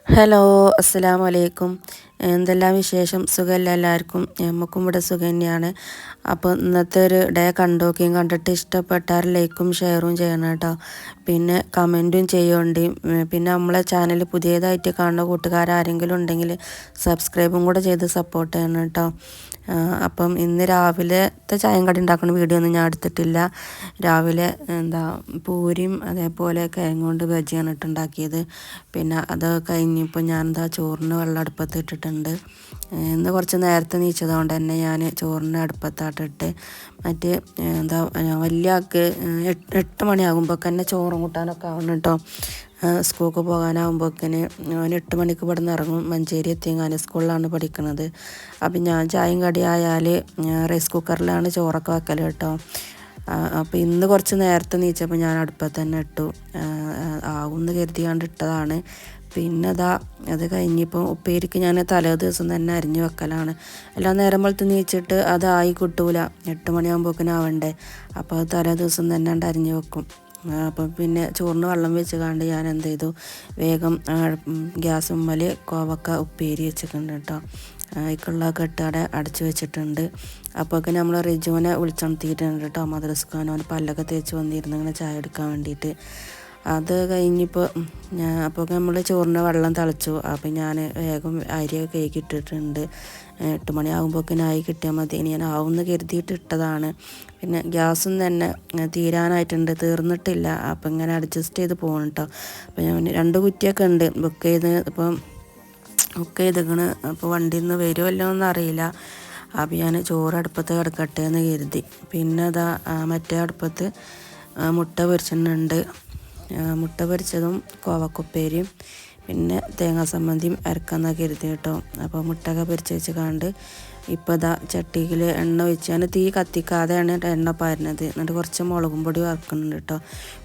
Hello, അസ്സലാമു അലൈക്കും. എന്തെല്ലാം വിശേഷം? സുഖമല്ല എല്ലാവർക്കും? നമുക്കും ഇവിടെ സുഖം തന്നെയാണ്. അപ്പോൾ ഇന്നത്തെ ഒരു ഡേ കണ്ടോക്കിയും കണ്ടിട്ട് ഇഷ്ടപ്പെട്ടാൽ ലൈക്കും ഷെയറും ചെയ്യണം കേട്ടോ. പിന്നെ കമൻറ്റും ചെയ്യുന്നുണ്ട്. പിന്നെ നമ്മളെ ചാനൽ പുതിയതായിട്ട് കാണുന്ന കൂട്ടുകാരാരെങ്കിലും ഉണ്ടെങ്കിൽ സബ്സ്ക്രൈബും കൂടെ ചെയ്ത് സപ്പോർട്ട് ചെയ്യണം കേട്ടോ. അപ്പം ഇന്ന് രാവിലത്തെ ചായം കടി ഉണ്ടാക്കുന്ന വീഡിയോ ഒന്നും ഞാൻ എടുത്തിട്ടില്ല. രാവിലെ പൂരിയും അതേപോലെ കിഴങ്ങ് കൊണ്ട് ബജിയാണ് ഉണ്ടാക്കിയത്. പിന്നെ അത് കഴിഞ്ഞപ്പോൾ ഞാനെന്താ ചോറിന് വെള്ളം അടുപ്പത്ത് ഇട്ടിട്ടുണ്ട്. ഇന്ന് കുറച്ച് നേരത്തെ നീച്ചതുകൊണ്ട് തന്നെ ഞാൻ ചോറിന് അടുപ്പത്താട്ടിട്ട് മറ്റേ വലിയ ആൾക്ക് 8 മണിയാകുമ്പോൾ തന്നെ ചോറും കൂട്ടാനൊക്കെ ആവണം കേട്ടോ. സ്കൂൾക്ക് പോകാനാകുമ്പോഴേക്കിന് അവൻ 8 മണിക്ക് ഇവിടെ നിന്ന് ഇറങ്ങും. മഞ്ചേരി എത്തിങ്ങാനും സ്കൂളിലാണ് പഠിക്കുന്നത്. അപ്പം ഞാൻ ചായയും കടിയായാൽ റൈസ് കുക്കറിലാണ് ചോറൊക്കെ വെക്കൽ കേട്ടോ. അപ്പോൾ ഇന്ന് കുറച്ച് നേരത്തെ നീച്ചപ്പോൾ ഞാൻ അടുപ്പത്ത് തന്നെ ഇട്ടു. ആവുമെന്ന് കരുതിയാണ്ട് ഇട്ടതാണ്. പിന്നെ അത് കഴിഞ്ഞിപ്പോൾ ഉപ്പേരിക്ക് ഞാൻ തലേ ദിവസം തന്നെ അരിഞ്ഞു വെക്കലാണ്. എല്ലാം നേരം വെളുത്ത് നീച്ചിട്ട് അതായി കിട്ടൂല, 8 മണിയാകുമ്പോഴേക്കിനും ആവണ്ടേ. അപ്പോൾ അത് തലേ ദിവസം തന്നെ അരിഞ്ഞു വെക്കും. അപ്പം പിന്നെ ചോറിന് വെള്ളം വെച്ച് കണ്ട് ഞാൻ എന്ത് ചെയ്തു, വേഗം ഗ്യാസുമ്മൽ കോവക്ക ഉപ്പേരി വെച്ചിട്ടുണ്ട് കേട്ടോ. അതിക്കുള്ളതൊക്കെ ഇട്ട് അവിടെ അടച്ച് വെച്ചിട്ടുണ്ട്. അപ്പോഴൊക്കെ നമ്മൾ റിജുവിനെ വിളിച്ചുണർത്തിയിട്ടുണ്ട് കേട്ടോ. മദ്രസക്കാനോ പല്ലൊക്കെ തേച്ച് വന്നിരുന്നു ഇങ്ങനെ ചായ എടുക്കാൻ വേണ്ടിയിട്ട്. അത് കഴിഞ്ഞിപ്പോൾ അപ്പോൾ നമ്മൾ ചോറിന് വെള്ളം തിളച്ചു. അപ്പം ഞാൻ വേഗം അരിയൊക്കെ കഴുകി ഇട്ടിട്ടുണ്ട്. 8 മണിയാകുമ്പോഴേക്കിനും ആയി കിട്ടിയാൽ മതി. ഇനി ഞാൻ ആവുമെന്ന് കരുതിയിട്ട് ഇട്ടതാണ്. പിന്നെ ഗ്യാസും തന്നെ തീരാനായിട്ടുണ്ട്, തീർന്നിട്ടില്ല. അപ്പം ഇങ്ങനെ അഡ്ജസ്റ്റ് ചെയ്ത് പോകണം കേട്ടോ. അപ്പം ഞാൻ 2 കുറ്റിയൊക്കെ ഉണ്ട് ബുക്ക് ചെയ്തിക്കണ്. അപ്പോൾ വണ്ടിയിൽ നിന്ന് വരുമല്ലോ എന്നറിയില്ല. അപ്പം ഞാൻ ചോറ് അടുപ്പത്ത് കിടക്കട്ടെ എന്ന് കരുതി. പിന്നെ മറ്റേ അടുപ്പത്ത് മുട്ട പൊരിച്ചിട്ടുണ്ട്. മുട്ട പൊരിച്ചതും കോവക്കുപ്പേരിയും പിന്നെ തേങ്ങാ സമ്മന്തിയും അരക്കാമെന്ന് കരുതി കേട്ടോ. അപ്പോൾ മുട്ടയൊക്കെ പൊരിച്ച് വെച്ച് കണ്ട് ഇപ്പോൾ ചട്ടിയിൽ എണ്ണ ഒഴിച്ച് ഞാൻ തീ കത്തിക്കാതെയാണ് എണ്ണ പാരുന്നത്. എന്നിട്ട് കുറച്ച് മുളകും പൊടി വറുക്കുന്നുണ്ട് കേട്ടോ.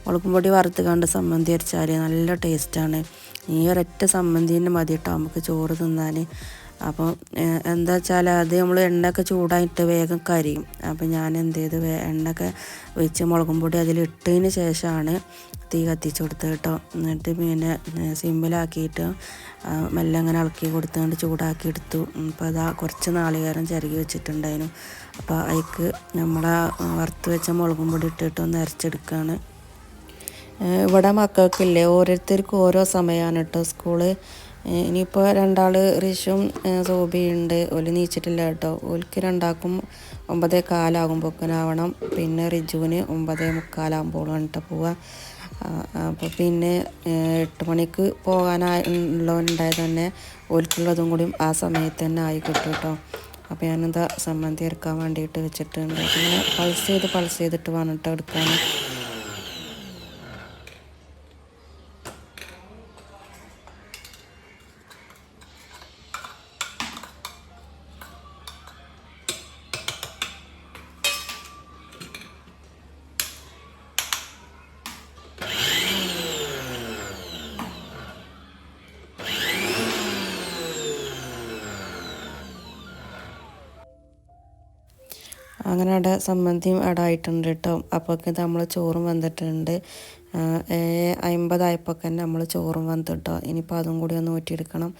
മുളകും പൊടി വറുത്ത് കണ്ട് സമ്മന്തി അരച്ചാൽ നല്ല ടേസ്റ്റാണ്. ഈ ഒരൊറ്റ സമ്മന്തി തന്നെ മതി കേട്ടോ നമുക്ക് ചോറ് തിന്നാൻ. അപ്പോൾ എന്താ വെച്ചാൽ അത് നമ്മൾ എണ്ണയൊക്കെ ചൂടായിട്ട് വേഗം കരിയും. അപ്പോൾ ഞാൻ എന്ത് ചെയ്തു, എണ്ണയൊക്കെ ഒഴിച്ച് മുളകും പൊടി അതിലിട്ടതിന് ശേഷമാണ് തീ കത്തിച്ച് കൊടുത്തത് കേട്ടോ. എന്നിട്ട് പിന്നെ സിമ്മിലാക്കിയിട്ട് മെല്ലെ അങ്ങനെ ഇളക്കി കൊടുത്തുകൊണ്ട് ചൂടാക്കി എടുത്തു. അപ്പോൾ കുറച്ച് നാളികേരം ചിരകി വെച്ചിട്ടുണ്ടായിരുന്നു. അപ്പോൾ അതിക്ക് നമ്മളെ വറുത്ത് വെച്ച മുളകും പൊടി ഇട്ടിട്ട് ഒന്ന് അരച്ചെടുക്കുകയാണ്. ഇവിടെ മക്കൾക്കില്ലേ ഓരോരുത്തർക്കും ഓരോ സമയമാണ് കേട്ടോ സ്കൂള്. ഇനിയിപ്പോൾ 2 റിഷും സോബിയുണ്ട്. ഓല് നീച്ചിട്ടില്ല കേട്ടോ. ഓൽക്ക് 2 9:15 പിന്നെ റിജുവിന് 9:45 കേട്ടോ പോവുക. അപ്പോൾ പിന്നെ 8 മണിക്ക് പോകാനുള്ളവരുണ്ടായത് തന്നെ ഓൽക്കുള്ളതും കൂടി ആ സമയത്ത് തന്നെ ആയി കിട്ടും കേട്ടോ. അപ്പോൾ ഞാനെന്താ സമ്മന്തി എടുക്കാൻ വേണ്ടിയിട്ട് വെച്ചിട്ടുണ്ട്. പിന്നെ പൾസ് ചെയ്തിട്ട് വേണം കേട്ടോ എടുക്കാൻ. അങ്ങനെ അവിടെ സമ്മന്തിയും അവിടെ ആയിട്ടുണ്ട് കേട്ടോ. അപ്പോഴൊക്കെ നമ്മൾ ചോറും വന്നിട്ടുണ്ട്. 50 തന്നെ നമ്മൾ ചോറും വന്നിട്ട് കേട്ടോ. ഇനിയിപ്പോൾ അതും കൂടി ഒന്ന് ഊറ്റിയെടുക്കണം.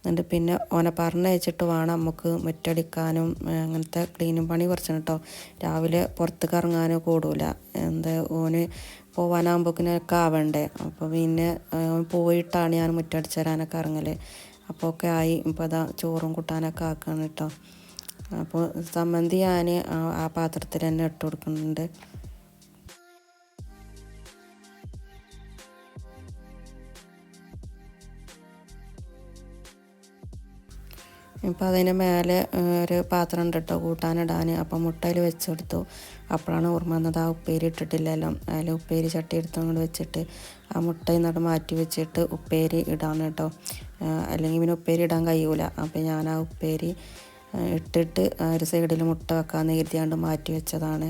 എന്നിട്ട് പിന്നെ ഓനെ പറഞ്ഞയച്ചിട്ട് വേണം നമുക്ക് മുറ്റടിക്കാനും അങ്ങനത്തെ ക്ലീനും പണി കുറച്ചാണ് കേട്ടോ. രാവിലെ പുറത്തേക്ക് ഇറങ്ങാനോ കൂടൂല. ഓന് പോകാനാകുമ്പോഴേക്കിനൊക്കെ ആവണ്ടേ. അപ്പോൾ പിന്നെ പോയിട്ടാണ് ഞാൻ മുറ്റടിച്ച് തരാനൊക്കെ ഇറങ്ങൽ. അപ്പോൾ ഒക്കെ ആയി. ഇപ്പോൾ ചോറും കൂട്ടാനൊക്കെ ആക്കുകയാണ് കേട്ടോ. അപ്പോൾ സമ്മന്തി ഞാൻ ആ പാത്രത്തിൽ തന്നെ ഇട്ട് കൊടുക്കുന്നുണ്ട്. ഇപ്പോൾ അതിന് മേലെ ഒരു പാത്രം ഉണ്ട് കേട്ടോ കൂട്ടാനിടാൻ. അപ്പം മുട്ടയിൽ വെച്ചെടുത്തു. അപ്പോഴാണ് ഓർമ്മ വന്നത് ആ ഉപ്പേരി ഇട്ടിട്ടില്ലല്ലോ. അതിൽ ഉപ്പേരി ചട്ടി എടുത്ത് അങ്ങോട്ട് വെച്ചിട്ട് ആ മുട്ട ഇന്നിട്ട് മാറ്റി വെച്ചിട്ട് ഉപ്പേരി ഇടാൻ കേട്ടോ. അല്ലെങ്കിൽ പിന്നെ ഉപ്പേരി ഇടാൻ കഴിയൂല. അപ്പോൾ ഞാൻ ആ ഉപ്പേരി ഇട്ടിട്ട് ഒരു സൈഡിൽ മുട്ട വെക്കാമെന്ന് കരുതിയാണ്ട് മാറ്റി വെച്ചതാണ്.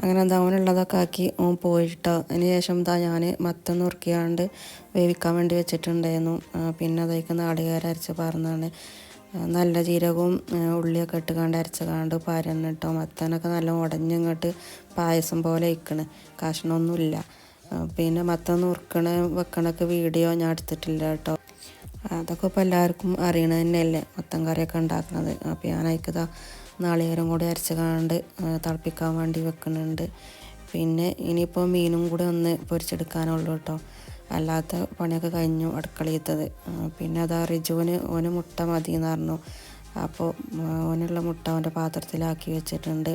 അങ്ങനെ എന്താ അവനുള്ളതൊക്കെ ആക്കി ഓൻ പോയിട്ടോ. അതിന് ശേഷം എന്താ ഞാൻ മത്തം നുറുക്കിയാണ്ട് വേവിക്കാൻ വേണ്ടി വെച്ചിട്ടുണ്ടായിരുന്നു. പിന്നെ അതേക്ക് നാളികേരം അരച്ച് പാർന്നാണ് നല്ല ജീരകവും ഉള്ളിയൊക്കെ ഇട്ടുകാണ്ട് അരച്ചുകാണ്ട് പാരന്ന് കേട്ടോ. മത്തനൊക്കെ നല്ല ഉടഞ്ഞിങ്ങോട്ട് പായസം പോലെ ഇരിക്കണ്, കഷ്ണമൊന്നുമില്ല. പിന്നെ മത്തം നുറുക്കണ വെക്കണൊക്കെ വീഡിയോ ഞാൻ എടുത്തിട്ടില്ല കേട്ടോ. അതൊക്കെ ഇപ്പോൾ എല്ലാവർക്കും അറിയണത് തന്നെയല്ലേ മത്തൻ കറിയൊക്കെ ഉണ്ടാക്കുന്നത്. അപ്പോൾ ഞാൻ അതിക്കതാ നാളികേരം കൂടി അരച്ചുകാണ്ട് തിളപ്പിക്കാൻ വേണ്ടി വെക്കുന്നുണ്ട്. പിന്നെ ഇനിയിപ്പോൾ മീനും കൂടി ഒന്ന് പൊരിച്ചെടുക്കാനുള്ളൂ കേട്ടോ. അല്ലാത്ത പണിയൊക്കെ കഴിഞ്ഞു അടുക്കളയിലത്തത്. പിന്നെ അതാ റിജുവിന് ഓന് മുട്ട മതി എന്ന് പറഞ്ഞു. അപ്പോൾ ഓനുള്ള മുട്ട അവൻ്റെ പാത്രത്തിലാക്കി വെച്ചിട്ടുണ്ട്.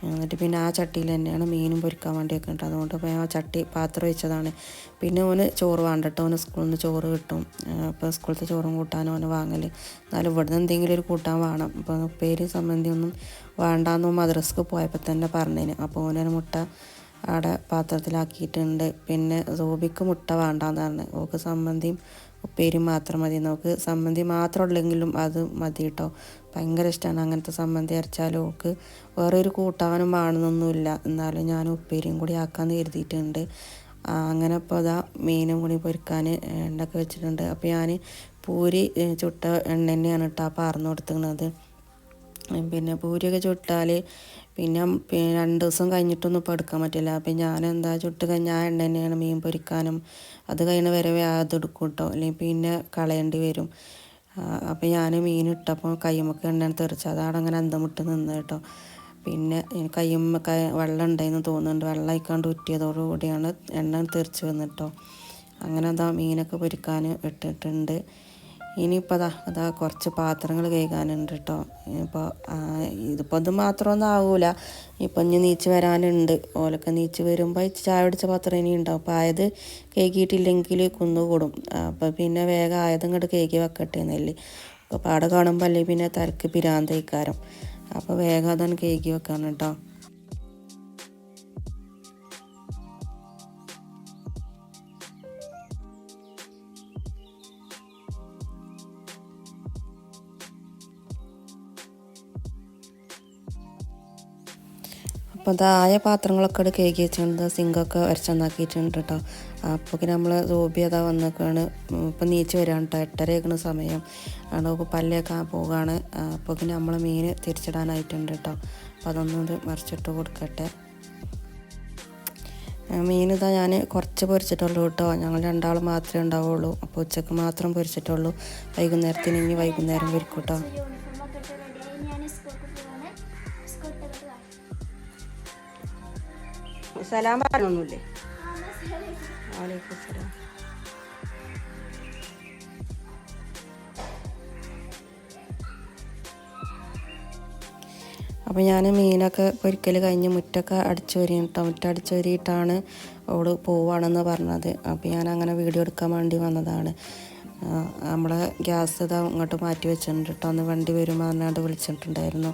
എന്നിട്ട് പിന്നെ ആ ചട്ടിയിൽ തന്നെയാണ് മീനും പൊരിക്കാൻ വേണ്ടി വെക്കുന്നത്. അതുകൊണ്ട് ഇപ്പോൾ ആ ചട്ടി പാത്രം വെച്ചതാണ്. പിന്നെ ഓന് ചോറ് വേണ്ട കേട്ടോ. ഓന് സ്കൂളിൽ നിന്ന് ചോറ് കിട്ടും. അപ്പോൾ സ്കൂളത്തെ ചോറും കൂട്ടാനും ഓന് വാങ്ങൽ. എന്നാലും ഇവിടുന്ന് എന്തെങ്കിലും ഒരു കൂട്ടാൻ വേണം. അപ്പോൾ ഉപ്പേരി സംബന്ധി ഒന്നും വേണ്ടാന്ന് മദ്രസക്ക് പോയപ്പോൾ തന്നെ പറഞ്ഞതിന്. അപ്പോൾ ഓനൊരു മുട്ട അവിടെ പാത്രത്തിലാക്കിയിട്ടുണ്ട്. പിന്നെ സോബിക്ക് മുട്ട വേണ്ടാന്ന് പറഞ്ഞു. ഓക്ക് സംബന്ധിയും ഉപ്പേരി മാത്രം മതി. നമുക്ക് സമ്മന്തി മാത്രം ഉള്ളെങ്കിലും അത് മതി കേട്ടോ. ഭയങ്കര ഇഷ്ടമാണ് അങ്ങനത്തെ സമ്മന്തി അരച്ചാലും. ഓക്ക് വേറൊരു കൂട്ടാനും വേണമെന്നൊന്നുമില്ല. എന്നാലും ഞാൻ ഉപ്പേരിയും കൂടി ആക്കാമെന്ന് കരുതിയിട്ടുണ്ട്. അങ്ങനെ ഇപ്പോൾ അതാ മീനും കൂടി പൊരിക്കാൻ എണ്ണയൊക്കെ വെച്ചിട്ടുണ്ട്. അപ്പോൾ ഞാൻ പൂരി ചുട്ട എണ്ണ തന്നെയാണ് കേട്ടോ പാർന്ന് കൊടുത്തിരുന്നത്. പിന്നെ പൂരിയൊക്കെ ചുട്ടാൽ പിന്നെ 2 ദിവസം കഴിഞ്ഞിട്ടൊന്നും ഇപ്പോൾ എടുക്കാൻ പറ്റില്ല. അപ്പം ഞാനെന്താ ചുട്ട് കഴിഞ്ഞാൽ ആ എണ്ണ തന്നെയാണ് മീൻ പൊരിക്കാനും അത് കഴിഞ്ഞ വരെ അതെടുക്കും കേട്ടോ. അല്ലെങ്കിൽ പിന്നെ കളയേണ്ടി വരും. അപ്പം ഞാൻ മീൻ ഇട്ടപ്പോൾ കയ്യുമ്മക്ക് എണ്ണ തെറിച്ച് അതാണ് അങ്ങനെ അന്തം വിട്ട് നിന്ന് കേട്ടോ. പിന്നെ കയ്യുമ്മ വെള്ളം ഉണ്ടായിരുന്നു തോന്നുന്നുണ്ട്. വെള്ളം അയക്കാണ്ട് ഉറ്റിയതോടുകൂടിയാണ് എണ്ണ തെറിച്ച് വന്നിട്ടോ. അങ്ങനെ അതാ മീനൊക്കെ പൊരിക്കാൻ ഇട്ടിട്ടുണ്ട്. ഇനിയിപ്പോൾ അതാ കുറച്ച് പാത്രങ്ങൾ കഴുകാനുണ്ട് കേട്ടോ. ഇതിപ്പോൾ ഇത് മാത്രമൊന്നും ആവില്ല. ഇപ്പം ഇനി നീച്ച് വരാനുണ്ട്. ഓലൊക്കെ നീച്ച് വരുമ്പോൾ ചായ പിടിച്ച പാത്രം ഇനി ഉണ്ടാവും. അപ്പോൾ ആയത് കേക്കിയിട്ടില്ലെങ്കിൽ കുന്നുകൂടും. അപ്പോൾ പിന്നെ വേഗം ആയത് ഇങ്ങോട്ട് കേക്ക് വെക്കട്ടെ എന്നല്ലേ. അപ്പോൾ പാടെ കാണുമ്പോൾ അല്ലെങ്കിൽ പിന്നെ തിരക്ക് പിരാന്തയിക്കാരം. അപ്പോൾ വേഗം അതാണ് കേക്ക് വെക്കാൻ കേട്ടോ. അപ്പോൾ അതായ പാത്രങ്ങളൊക്കെ അവിടെ കേക്ക് വെച്ചിട്ടുണ്ട്. സിങ്കൊക്കെ വരച്ചെന്നാക്കിയിട്ടുണ്ട് കേട്ടോ. അപ്പോൾ നമ്മൾ റൂബി അതാ വന്നൊക്കെയാണ്. ഇപ്പം നീച്ച് വരികയാണ് കേട്ടോ. 8:30 ആക്കുന്ന സമയം ആണ്. പല്ലേക്കാൻ പോവുകയാണ്. അപ്പോൾ നമ്മൾ മീൻ തിരിച്ചിടാനായിട്ടുണ്ട് കേട്ടോ. അപ്പോൾ അതൊന്നും മറിച്ചിട്ട് കൊടുക്കട്ടെ. മീൻ ഇതാ ഞാൻ കുറച്ച് പൊരിച്ചിട്ടുള്ളൂ കേട്ടോ. ഞങ്ങൾ 2 ആൾ മാത്രമേ ഉണ്ടാവുള്ളൂ. അപ്പോൾ ഉച്ചക്ക് മാത്രം പൊരിച്ചിട്ടുള്ളൂ. വൈകുന്നേരത്തിന് ഇനി വൈകുന്നേരം പൊരിക്കും കേട്ടോ. സലാം പറഞ്ഞൊന്നുമില്ലേ? വലൈക്കും സലാം. അപ്പോൾ ഞാൻ മീനൊക്കെ പൊരിക്കൽ കഴിഞ്ഞ് മുറ്റൊക്കെ അടിച്ചു വരിക കേട്ടോ. മുറ്റം അടിച്ചു വരിയിട്ടാണ് അവൾ പോവുകയാണെന്ന് പറഞ്ഞത്. അപ്പോൾ ഞാൻ അങ്ങനെ വീഡിയോ എടുക്കാൻ വേണ്ടി വന്നതാണ്. നമ്മളെ ഗ്യാസ് ഇതാ ഇങ്ങോട്ട് മാറ്റി വെച്ചിട്ടുണ്ട് കേട്ടോ. ഒന്ന് വണ്ടി വരുമ്പോൾ പറഞ്ഞാണ്ട് വിളിച്ചിട്ടുണ്ടായിരുന്നു.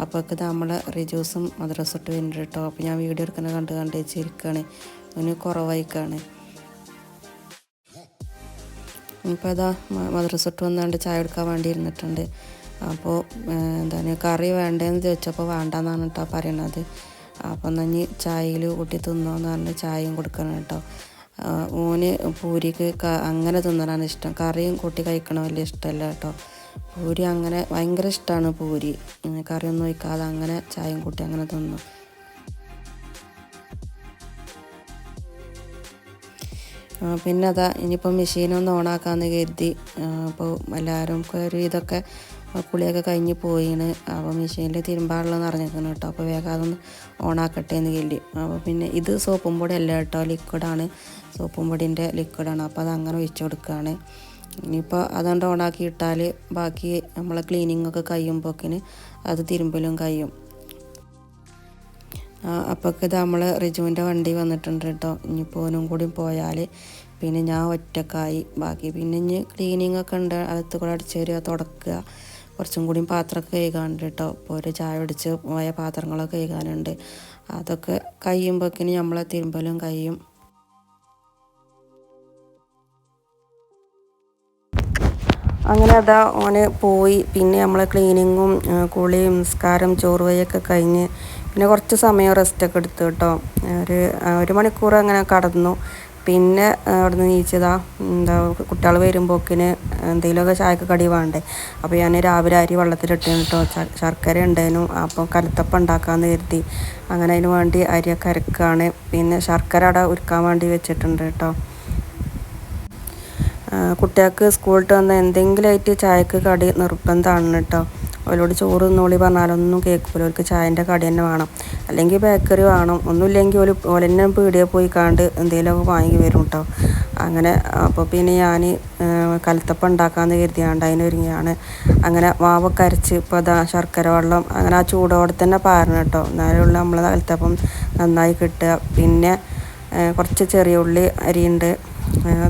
അപ്പോൾ ഇത് നമ്മളെ റിജൂസും മദ്രസോട്ട് വരുന്നുണ്ട് കേട്ടോ. അപ്പോൾ ഞാൻ വീഡിയോ എടുക്കുന്നത് കണ്ട് വെച്ചിരിക്കുകയാണ്. ഒന്ന് കുറവായിക്കാണ്. ഇപ്പോൾ അതാ മദ്രസോട്ട് വന്നാണ്ട് ചായ എടുക്കാൻ വേണ്ടി ഇരുന്നിട്ടുണ്ട്. അപ്പോൾ എന്താണ് കറി വേണ്ടതെന്ന് ചോദിച്ചപ്പോൾ വേണ്ടെന്നാണ് കേട്ടോ പറയണത്. അപ്പോൾ എന്നാൽ ചായയിൽ കൂട്ടി തിന്നോന്ന് പറഞ്ഞ് ചായയും കൊടുക്കണം കേട്ടോ. ഓന് പൂരിക്ക് അങ്ങനെ തിന്നാനാണ് ഇഷ്ടം. കറിയും കൂട്ടി കഴിക്കണ വലിയ ഇഷ്ടമല്ല കേട്ടോ. പൂരി അങ്ങനെ ഭയങ്കര ഇഷ്ടമാണ് പൂരി. കറിയൊന്നും ഒഴിക്കാതെ അങ്ങനെ ചായയും കൂട്ടി അങ്ങനെ തിന്നും. പിന്നെ അതാ ഇനിയിപ്പോൾ മെഷീനൊന്ന് ഓണാക്കാമെന്ന് കരുതി. അപ്പോൾ എല്ലാവരും ഒരു ഇതൊക്കെ കുളിയൊക്കെ കഴിഞ്ഞ് പോയിന്. അപ്പോൾ മെഷീനിൽ തിരുമ്പാടുള്ളതെന്ന് അറിഞ്ഞിരിക്കണം കേട്ടോ. അപ്പോൾ വേഗം അതൊന്ന് ഓണാക്കട്ടെ എന്ന് കരുതി. അപ്പോൾ പിന്നെ ഇത് സോപ്പും പൊടി അല്ല കേട്ടോ, ലിക്വിഡാണ്. സോപ്പും പൊടിൻ്റെ ലിക്വിഡാണ്. അപ്പോൾ അതങ്ങനെ ഒഴിച്ചു കൊടുക്കുകയാണ്. ഇനിയിപ്പോൾ അതുകൊണ്ട് ഓണാക്കി ഇട്ടാൽ ബാക്കി നമ്മളെ ക്ലീനിങ്ങൊക്കെ കഴിയുമ്പോഴേക്കിന് അത് തിരുമ്പലും കഴിയും. അപ്പോഴൊക്കെ ഇത് നമ്മൾ റിജുവിൻ്റെ വണ്ടി വന്നിട്ടുണ്ട് കേട്ടോ. ഇനിയിപ്പോൾ ഓനും കൂടി പോയാൽ പിന്നെ ഞാൻ ഒറ്റക്കായി. ബാക്കി പിന്നെ ഇനി ക്ലീനിങ്ങൊക്കെ ഉണ്ട്. അകത്ത് കൂടെ അടിച്ച് തരിക, തുടക്കുക, കുറച്ചും കൂടി പാത്രമൊക്കെ കഴുകാനുണ്ട് കേട്ടോ. ഇപ്പോൾ ഒരു ചായ പിടിച്ച് പോയ പാത്രങ്ങളൊക്കെ കഴുകാനുണ്ട്. അതൊക്കെ കഴിയുമ്പോഴേക്കിന് നമ്മളെ തിരുമ്പലും കഴിയും. അങ്ങനെ അതാ ഓന് പോയി. പിന്നെ നമ്മളെ ക്ലീനിങ്ങും കുളിയും നിസ്കാരം ചോറ് വയ്യൊക്കെ കഴിഞ്ഞ് പിന്നെ കുറച്ച് സമയം റെസ്റ്റൊക്കെ എടുത്തു കേട്ടോ. ഒരു മണിക്കൂർ അങ്ങനെ കടന്നു. പിന്നെ അവിടെ നിന്ന് നീച്ചതാ കുട്ടികൾ വരുമ്പോക്കിന് എന്തെങ്കിലുമൊക്കെ ചായക്ക് കടി വേണ്ടേ. അപ്പോൾ ഞാൻ രാവിലെ അരി വെള്ളത്തിലിട്ട് കേട്ടോ. ശർക്കര ഉണ്ടായിരുന്നു, അപ്പോൾ കലത്തപ്പം ഉണ്ടാക്കാമെന്ന് കരുതി. അങ്ങനെ അതിന് വേണ്ടി അരിയൊക്കെ അരക്കുകയാണ്. പിന്നെ ശർക്കര അവിടെ ഉരുക്കാൻ വേണ്ടി വെച്ചിട്ടുണ്ട് കേട്ടോ. കുട്ടികൾക്ക് സ്കൂളിൽ വന്ന് എന്തെങ്കിലുമായിട്ട് ചായക്ക് കടി നിർബന്ധമാണ് കേട്ടോ. അവരോട് ചോറ് തിന്നോളി പറഞ്ഞാലൊന്നും കേൾക്കില്ല. അവർക്ക് ചായൻ്റെ കടി തന്നെ വേണം, അല്ലെങ്കിൽ ബേക്കറി വേണം. ഒന്നുമില്ലെങ്കിൽ ഓലെന്നെ പീടികയിൽ പോയി കണ്ട് എന്തെങ്കിലുമൊക്കെ വാങ്ങി വരും കേട്ടോ. അങ്ങനെ അപ്പോൾ പിന്നെ ഞാൻ കലത്തപ്പം ഉണ്ടാക്കാമെന്ന് കരുതിയാണ്ട് അതിനൊരുങ്ങിയാണ്. അങ്ങനെ മാവൊക്കെ അരച്ച് ഇപ്പോൾ അതാ ശർക്കര വെള്ളം അങ്ങനെ ആ ചൂടോടെ തന്നെ പാരണം കേട്ടോ. എന്നാലുള്ള നമ്മൾ കലത്തപ്പം നന്നായി കിട്ടുക. പിന്നെ കുറച്ച് ചെറിയ ഉള്ളി അരിയുണ്ട്,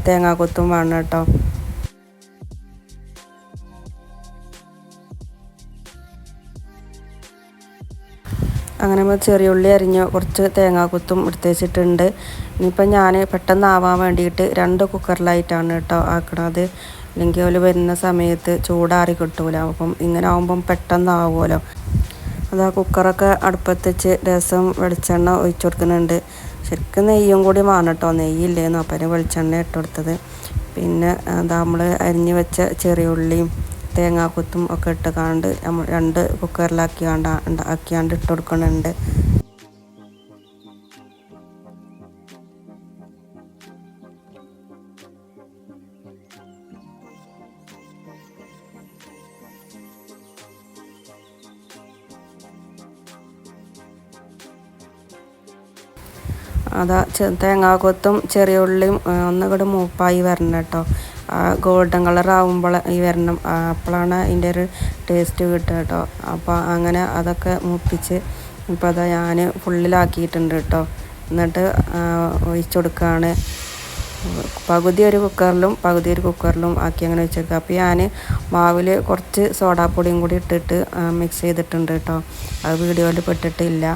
തേങ്ങാക്കൊത്തും വേണം കേട്ടോ. അങ്ങനെ നമ്മൾ ചെറിയ ഉള്ളി അരിഞ്ഞ് കുറച്ച് തേങ്ങാക്കൊത്തും എടുത്ത് വെച്ചിട്ടുണ്ട്. ഇനിയിപ്പം ഞാൻ പെട്ടെന്നാവാൻ വേണ്ടിയിട്ട് 2 കുക്കറിലായിട്ടാണ് കേട്ടോ ആക്കണത്. അല്ലെങ്കിൽ അവർ വരുന്ന സമയത്ത് ചൂടാറി കിട്ടൂല. അപ്പം ഇങ്ങനെ ആകുമ്പം പെട്ടെന്നാവുമല്ലോ. അത് ആ കുക്കറൊക്കെ അടുപ്പത്ത് വെച്ച് രസം വെളിച്ചെണ്ണ ഒഴിച്ചു കൊടുക്കുന്നുണ്ട്. ശരിക്കും നെയ്യും കൂടി വേണം കേട്ടോ. നെയ്യില്ലേന്നു, അപ്പം വെളിച്ചെണ്ണ ഇട്ട് കൊടുത്തത്. പിന്നെ എന്താ നമ്മൾ അരിഞ്ഞ് വെച്ച ചെറിയ ഉള്ളിയും തേങ്ങാക്കൊത്തും ഒക്കെ ഇട്ട് കാണ്ട് നമ്മൾ 2 കുക്കറിലാക്കിയാണ്ട് ഇട്ട് കൊടുക്കുന്നുണ്ട്. അതാ തേങ്ങാക്കൊത്തും ചെറിയ ഉള്ളിയും ഒന്നുകൂടെ മൂപ്പായി വരണം കേട്ടോ. ഗോൾഡൻ കളർ ആകുമ്പോൾ ഈ വരണം, അപ്പോഴാണ് അതിൻ്റെ ഒരു ടേസ്റ്റ് കിട്ടുക കേട്ടോ. അപ്പോൾ അങ്ങനെ അതൊക്കെ മൂപ്പിച്ച് ഇപ്പോൾ അതാ ഞാൻ ഫുള്ളിലാക്കിയിട്ടുണ്ട് കേട്ടോ. എന്നിട്ട് ഒഴിച്ചു കൊടുക്കുകയാണ്. പകുതി ഒരു കുക്കറിലും ആക്കി അങ്ങനെ വെച്ചെടുക്കുക. അപ്പോൾ ഞാൻ മാവിൽ കുറച്ച് സോഡാപ്പൊടിയും കൂടി ഇട്ടിട്ട് മിക്സ് ചെയ്തിട്ടുണ്ട് കേട്ടോ. അത് വീഡിയോയിൽ പെട്ടിട്ടില്ല.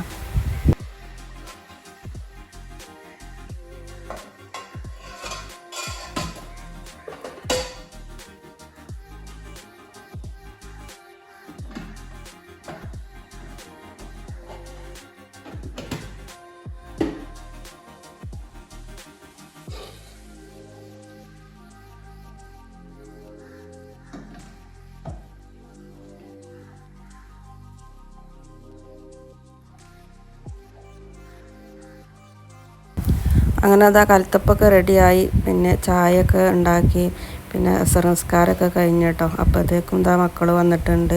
അങ്ങനെ അതാ കലത്തപ്പൊക്കെ റെഡിയായി. പിന്നെ ചായയൊക്കെ ഉണ്ടാക്കി. പിന്നെ സംസ്കാരമൊക്കെ കഴിഞ്ഞ് കേട്ടോ. അപ്പോഴത്തേക്കും ഇതാ മക്കൾ വന്നിട്ടുണ്ട്,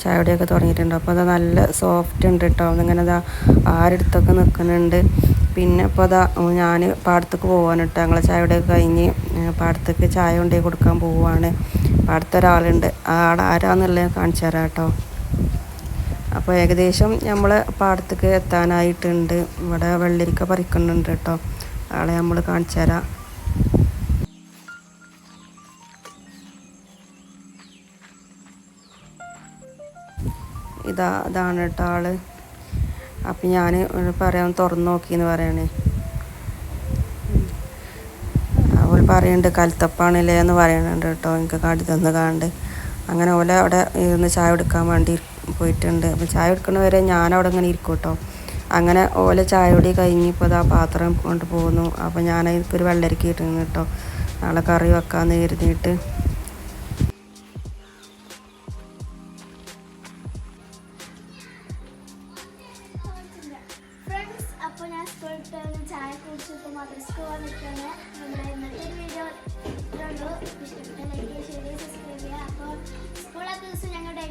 ചായയുടെയൊക്കെ തുടങ്ങിയിട്ടുണ്ട്. അപ്പോൾ അത് നല്ല സോഫ്റ്റ് ഉണ്ട് കേട്ടോ. അതിങ്ങനെ അതാ ആരെടുത്തൊക്കെ നിൽക്കുന്നുണ്ട്. പിന്നെ ഇപ്പോൾ അതാ ഞാൻ പാടത്തേക്ക് പോവാണ് കേട്ടോ. ഞങ്ങളെ ചായയുടെയൊക്കെ കഴിഞ്ഞ് പാടത്തേക്ക് ചായ കൊണ്ടുപോയി കൊടുക്കാൻ പോവുകയാണ്. പാടത്തൊരാളുണ്ട്, ആരാന്നുള്ളത് കാണിച്ചു തരാം കേട്ടോ. അപ്പോൾ ഏകദേശം നമ്മൾ പാടത്തേക്ക് എത്താനായിട്ടുണ്ട്. ഇവിടെ വെള്ളരിക്ക പറിക്കുന്നുണ്ട് കേട്ടോ. ആളെ നമ്മൾ കാണിച്ചു തരാം. അതാണ് കേട്ടോ ആള്. അപ്പം ഞാൻ പറയാൻ തുറന്നു നോക്കിയെന്ന് പറയണേ. അവൾ പറയുന്നുണ്ട് കലത്തപ്പാണില്ലേ എന്ന് പറയുന്നുണ്ട് കേട്ടോ. എനിക്ക് കാട്ടി തന്ന് കാണ്ട് അങ്ങനെ ഓല അവിടെ ഇരുന്ന് ചായ എടുക്കാൻ വേണ്ടി പോയിട്ടുണ്ട്. അപ്പം ചായ എടുക്കുന്നവരെ ഞാനവിടെ ഇങ്ങനെ ഇരിക്കും കേട്ടോ. അങ്ങനെ ഓല ചായയോടി കഴിഞ്ഞ് ഇപ്പോൾ ആ പാത്രം കൊണ്ട് പോകുന്നു. അപ്പോൾ ഞാൻ എനിക്കൊരു വെള്ളരിക്ക ഇട്ടിരുന്നു കേട്ടോ. നാളെ കറി വെക്കാമെന്ന് കരുതിയിട്ട്. അപ്പോൾ ഞാൻ സ്കൂളിൽ ചായ കുടിച്ചിട്ട് മദ്രസക്ക് വന്നിട്ടാണ്. നമ്മുടെ ഇന്നത്തെ വീഡിയോ ഇഷ്ടപ്പെട്ട ലൈക്ക് ചെയ്യുക, ഷെയർ ചെയ്യുക, സബ്സ്ക്രൈബ് ചെയ്യുക. അപ്പോൾ സ്കൂളത്തെ ദിവസം ഞങ്ങളുടെ